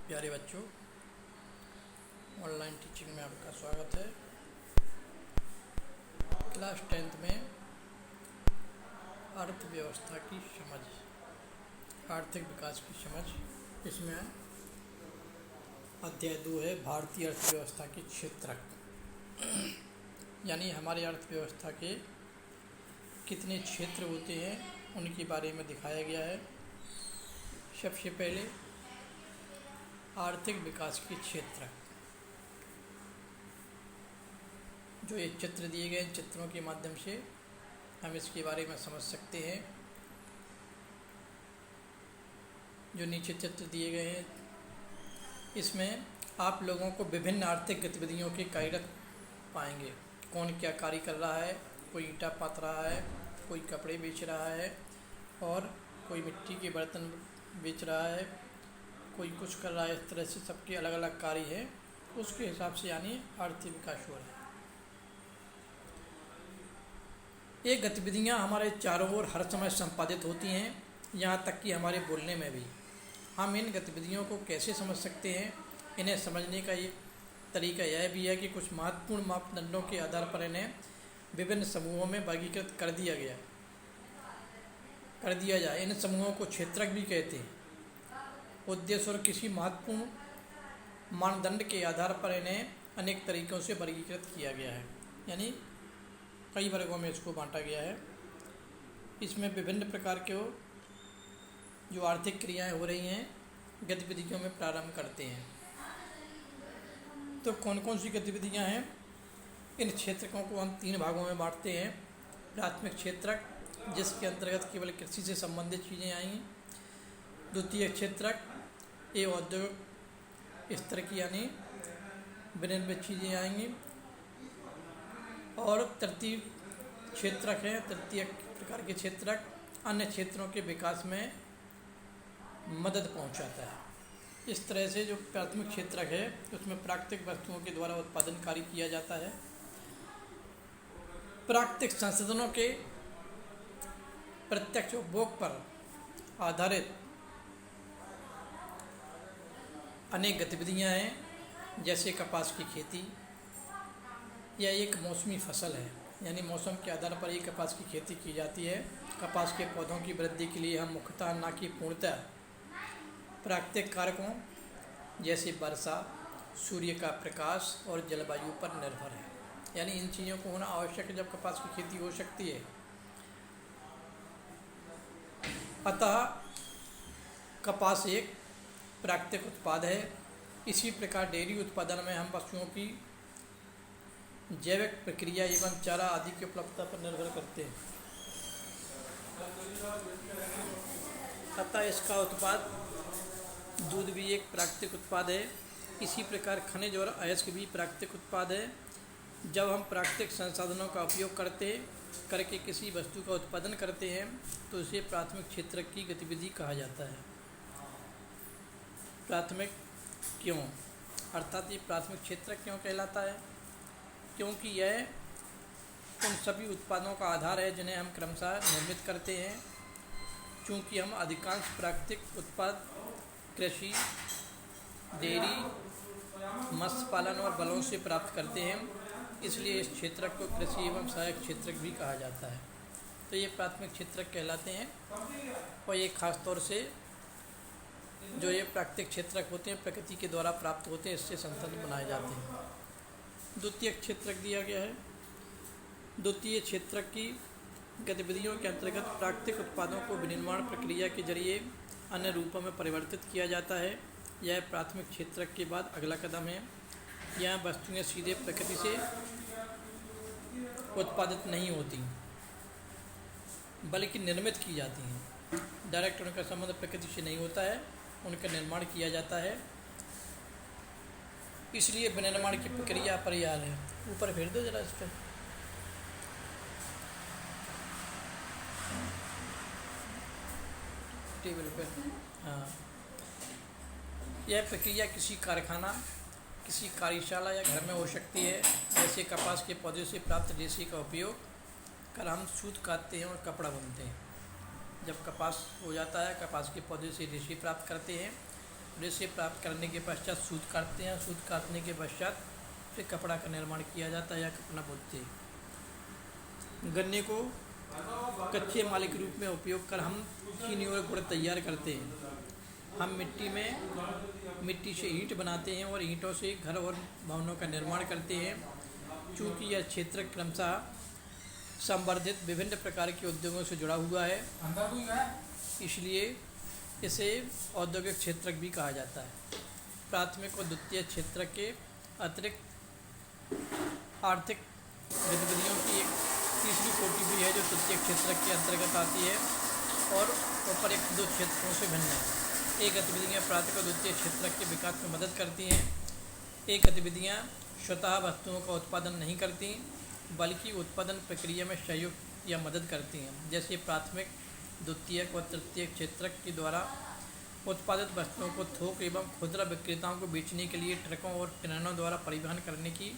प्यारे बच्चों, online teaching में आपका स्वागत है। क्लास 10th में अर्थव्यवस्था की समझ, आर्थिक विकास की समझ, इसमें अध्याय 2 है भारतीय अर्थव्यवस्था की क्षेत्रक। यानी हमारी अर्थव्यवस्था के कितने क्षेत्र होते हैं उनके बारे में दिखाया गया है। सबसे पहले आर्थिक विकास के क्षेत्र, जो ये चित्र दिए गए चित्रों के माध्यम से हम इसके बारे में समझ सकते हैं। जो नीचे चित्र दिए गए हैं इसमें आप लोगों को विभिन्न आर्थिक गतिविधियों के कार्यरत पाएंगे। कौन क्या कार्य कर रहा है, कोई ईंटा पात रहा है, कोई कपड़े बेच रहा है और कोई मिट्टी के बर्तन बेच रहा है, कोई कुछ कर रहा है। इस तरह से सबके अलग अलग कार्य हैं, उसके हिसाब से यानी आर्थिक विकास हो रहा है। ये गतिविधियां हमारे चारों ओर हर समय संपादित होती हैं, यहाँ तक कि हमारे बोलने में भी। हम इन गतिविधियों को कैसे समझ सकते हैं? इन्हें समझने का एक तरीका यह भी है कि कुछ महत्वपूर्ण मापदंडों के आधार पर इन्हें विभिन्न समूहों में वर्गीकृत कर दिया जाए। इन समूहों को क्षेत्रक भी कहते हैं। उद्देश्य और किसी महत्वपूर्ण मानदंड के आधार पर इन्हें अनेक तरीकों से वर्गीकृत किया गया है, यानी कई वर्गों में इसको बांटा गया है। इसमें विभिन्न प्रकार के जो आर्थिक क्रियाएं हो रही हैं गतिविधियों में प्रारंभ करते हैं। तो कौन कौन सी गतिविधियां हैं? इन क्षेत्रकों को हम 3 भागों में बांटते हैं। प्राथमिक क्षेत्रक, जिसके अंतर्गत केवल कृषि से संबंधित चीज़ें आएंगी। द्वितीय क्षेत्रक, ये औद्योगिक स्तर की यानी विनिर्मित चीज़ें आएंगी। और तृतीय क्षेत्रक है, तृतीय प्रकार के क्षेत्रक अन्य क्षेत्रों के विकास में मदद पहुंचाता है। इस तरह से जो प्राथमिक क्षेत्रक है उसमें प्राकृतिक वस्तुओं के द्वारा उत्पादन कार्य किया जाता है। प्राकृतिक संसाधनों के प्रत्यक्ष उपभोग पर आधारित अनेक गतिविधियां हैं, जैसे कपास की खेती। यह एक मौसमी फसल है, यानी मौसम के आधार पर ही कपास की खेती की जाती है। कपास के पौधों की वृद्धि के लिए हम मुख्यतः न कि पूर्णतः प्राकृतिक कारकों जैसे वर्षा, सूर्य का प्रकाश और जलवायु पर निर्भर है। यानी इन चीज़ों को होना आवश्यक है जब कपास की खेती हो सकती है। अतः कपास एक प्राकृतिक उत्पाद है। इसी प्रकार डेयरी उत्पादन में हम पशुओं की जैविक प्रक्रिया एवं चारा आदि की उपलब्धता पर निर्भर करते हैं। अतः इसका उत्पाद दूध भी एक प्राकृतिक उत्पाद है। इसी प्रकार खनिज और अयस्क भी प्राकृतिक उत्पाद है। जब हम प्राकृतिक संसाधनों का उपयोग करके किसी वस्तु का उत्पादन करते हैं तो इसे प्राथमिक क्षेत्र की गतिविधि कहा जाता है। प्राथमिक क्यों, अर्थात ये प्राथमिक क्षेत्र क्यों कहलाता है? क्योंकि यह उन सभी उत्पादों का आधार है जिन्हें हम क्रमशः निर्मित करते हैं। चूँकि हम अधिकांश प्राकृतिक उत्पाद कृषि, डेयरी, मत्स्य पालन और बलों से प्राप्त करते हैं, इसलिए इस क्षेत्रक को कृषि एवं सहायक क्षेत्रक भी कहा जाता है। तो ये प्राथमिक क्षेत्रक कहलाते हैं। और ये खास तौर से जो ये प्राकृतिक क्षेत्रक होते हैं प्रकृति के द्वारा प्राप्त होते हैं, इससे संसाधन बनाए जाते हैं। द्वितीय क्षेत्रक दिया गया है। द्वितीय क्षेत्रक की गतिविधियों के अंतर्गत प्राकृतिक उत्पादों को विनिर्माण प्रक्रिया के जरिए अन्य रूपों में परिवर्तित किया जाता है। यह प्राथमिक क्षेत्रक के बाद अगला कदम है। यहाँ वस्तुएं सीधे प्रकृति से उत्पादित नहीं होती बल्कि निर्मित की जाती हैं। डायरेक्ट उनका संबंध प्रकृति से नहीं होता है, उनका निर्माण किया जाता है। इसलिए विनिर्माण की प्रक्रिया अपरिहार्य है। ऊपर फेर दो जरा इस पर। टेबल पे, हाँ। यह प्रक्रिया किसी कारखाना, किसी कार्यशाला या घर में हो सकती है। जैसे कपास के पौधे से प्राप्त रेशे का उपयोग कर हम सूत काटते हैं और कपड़ा बुनते हैं। जब कपास हो जाता है, कपास के पौधे से रेशे प्राप्त करते हैं, रेशे प्राप्त करने के पश्चात सूत काटते हैं। सूत काटने के पश्चात फिर कपड़ा का निर्माण किया जाता है या कपड़ा बुनते हैं। गन्ने को कच्चे माल के रूप में उपयोग कर हम चीनी और गुड़ तैयार करते हैं। हम मिट्टी से ईंट बनाते हैं और ईंटों से घर और भवनों का निर्माण करते हैं। चूँकि यह क्षेत्र क्रमशः संवर्धित विभिन्न प्रकार के उद्योगों से जुड़ा हुआ है, इसलिए इसे औद्योगिक क्षेत्र भी कहा जाता है। प्राथमिक और द्वितीय क्षेत्र के अतिरिक्त आर्थिक गतिविधियों की एक तीसरी कोटि भी है जो तृतीय क्षेत्र के अंतर्गत आती है और उपरोक्त दो क्षेत्रों से भिन्न है। ये गतिविधियाँ प्राथमिक और द्वितीय क्षेत्र के विकास में मदद करती हैं। ये गतिविधियाँ स्वतः वस्तुओं का उत्पादन नहीं करती, बल्कि उत्पादन प्रक्रिया में सहयोग या मदद करती हैं। जैसे प्राथमिक, द्वितीयक और तृतीय क्षेत्र के द्वारा उत्पादित वस्तुओं को थोक एवं खुदरा विक्रेताओं को बेचने के लिए ट्रकों और ट्रेनों द्वारा परिवहन करने की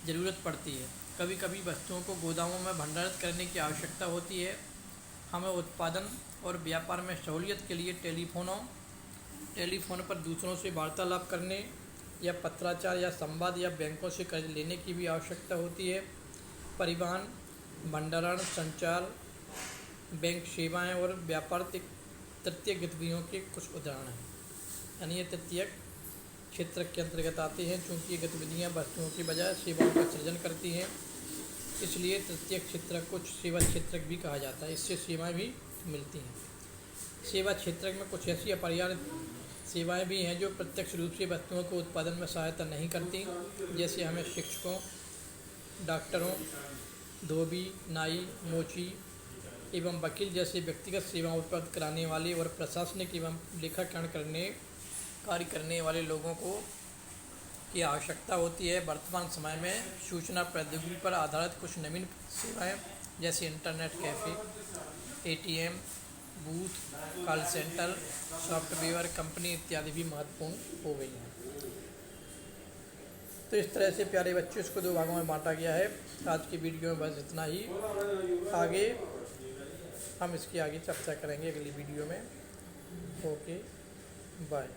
ज़रूरत पड़ती है। कभी कभी वस्तुओं को गोदामों में भंडारित करने की आवश्यकता होती है। हमें उत्पादन और व्यापार में सहूलियत के लिए टेलीफोन पर दूसरों से वार्तालाप करने या पत्राचार या संवाद या बैंकों से कर्ज लेने की भी आवश्यकता होती है। परिवहन, भंडारण, संचार, बैंक सेवाएं और व्यापार तृतीय गतिविधियों के कुछ उदाहरण हैं। यानी ये तृतीय क्षेत्र के अंतर्गत आते हैं। चूँकि ये गतिविधियाँ वस्तुओं की बजाय सेवाओं का सृजन करती हैं, इसलिए तृतीय क्षेत्र को सेवा क्षेत्र भी कहा जाता है। इससे सेवाएं भी मिलती हैं। सेवा क्षेत्र में कुछ ऐसी अपरिहार्य सेवाएं भी हैं जो प्रत्यक्ष रूप से वस्तुओं को उत्पादन में सहायता नहीं करती, जैसे हमें शिक्षकों, डॉक्टरों, धोबी, नाई, मोची एवं वकील जैसे व्यक्तिगत सेवाएं उपलब्ध कराने वाले और प्रशासनिक एवं लेखाकरण कार्य करने वाले लोगों को की आवश्यकता होती है। वर्तमान समय में सूचना प्रौद्योगिकी पर आधारित कुछ नवीन सेवाएं जैसे internet cafe, ATM booth, call centre, software company इत्यादि भी महत्वपूर्ण हो गई हैं। तो इस तरह से प्यारे बच्चों, इसको 2 भागों में बांटा गया है। आज की वीडियो में बस इतना ही। आगे हम इसकी आगे चर्चा करेंगे अगली वीडियो में। Okay, bye.